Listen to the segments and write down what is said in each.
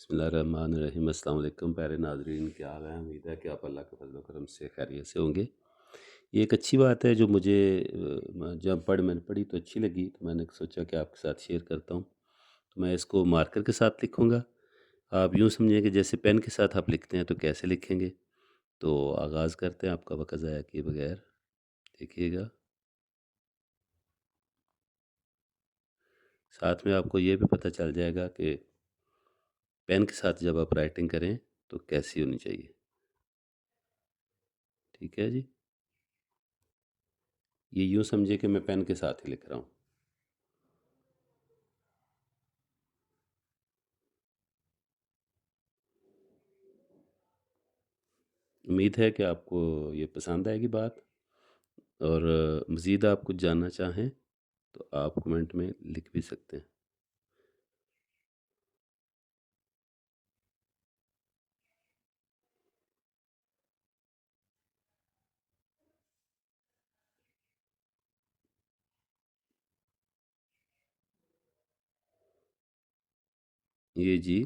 बिस्मिल्लाहिर्रहमानिर्रहीम। अस्सलाम वालेकुम प्यारे नाज़रीन, क्या हाल है? उम्मीद है कि आप अल्लाह के फजल करम से खैरियत से होंगे। ये एक अच्छी बात है जो मुझे जब मैंने पढ़ी तो अच्छी लगी, तो मैंने सोचा कि आपके साथ शेयर करता हूँ। तो मैं इसको मार्कर के साथ लिखूँगा। आप यूँ समझिए कि जैसे पेन के साथ आप लिखते हैं तो कैसे लिखेंगे। तो आगाज़ करते हैं आपका वक़्त ज़ाया किए बगैर। देखिएगा, साथ में आपको ये भी पता चल जाएगा कि पेन के साथ जब आप राइटिंग करें तो कैसी होनी चाहिए। ठीक है जी? ये यूँ समझिए कि मैं पेन के साथ ही लिख रहा हूँ। उम्मीद है कि आपको ये पसंद आएगी बात, और मज़ीद आप कुछ जानना चाहें तो आप कमेंट में लिख भी सकते हैं। ये जी,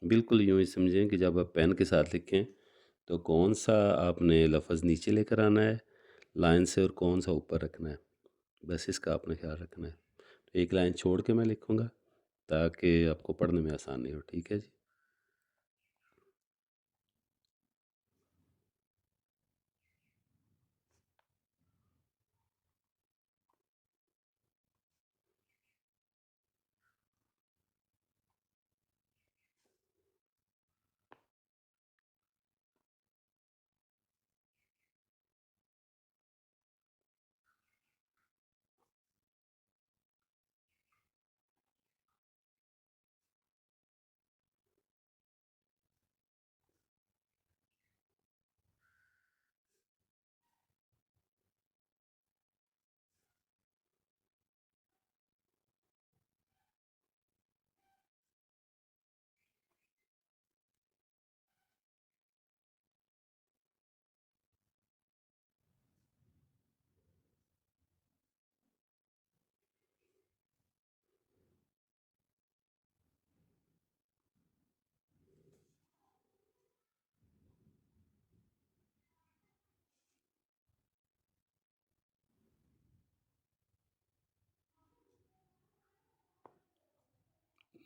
बिल्कुल यूँ ही समझें कि जब आप पेन के साथ लिखें तो कौन सा आपने लफ्ज़ नीचे लेकर आना है लाइन से, और कौन सा ऊपर रखना है, बस इसका आपने ख्याल रखना है। तो एक लाइन छोड़ के मैं लिखूँगा ताकि आपको पढ़ने में आसानी हो। ठीक है जी?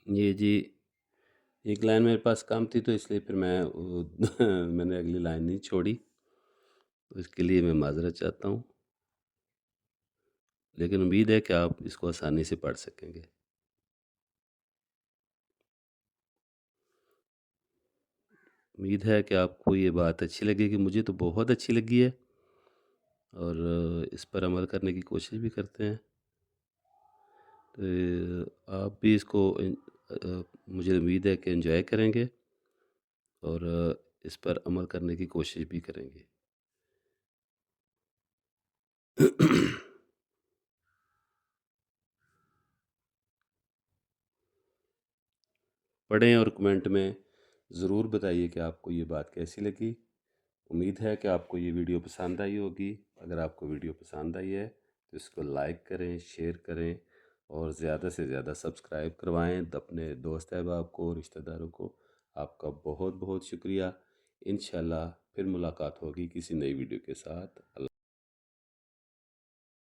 ये जी, एक लाइन मेरे पास कम थी तो इसलिए फिर मैंने अगली लाइन नहीं छोड़ी, तो इसके लिए मैं माज़रत चाहता हूँ, लेकिन उम्मीद है कि आप इसको आसानी से पढ़ सकेंगे। उम्मीद है कि आपको ये बात अच्छी लगेगी, मुझे तो बहुत अच्छी लगी है, और इस पर अमल करने की कोशिश भी करते हैं। तो आप भी इसको मुझे उम्मीद है कि एंजॉय करेंगे, और इस पर अमल करने की कोशिश भी करेंगे। पढ़ें और कमेंट में ज़रूर बताइए कि आपको ये बात कैसी लगी। उम्मीद है कि आपको ये वीडियो पसंद आई होगी। अगर आपको वीडियो पसंद आई है तो इसको लाइक करें, शेयर करें, और ज़्यादा से ज़्यादा सब्सक्राइब करवाएं अपने दोस्त अहबाब को, रिश्तेदारों को। आपका बहुत बहुत शुक्रिया। इंशाल्लाह फिर मुलाकात होगी किसी नई वीडियो के साथ।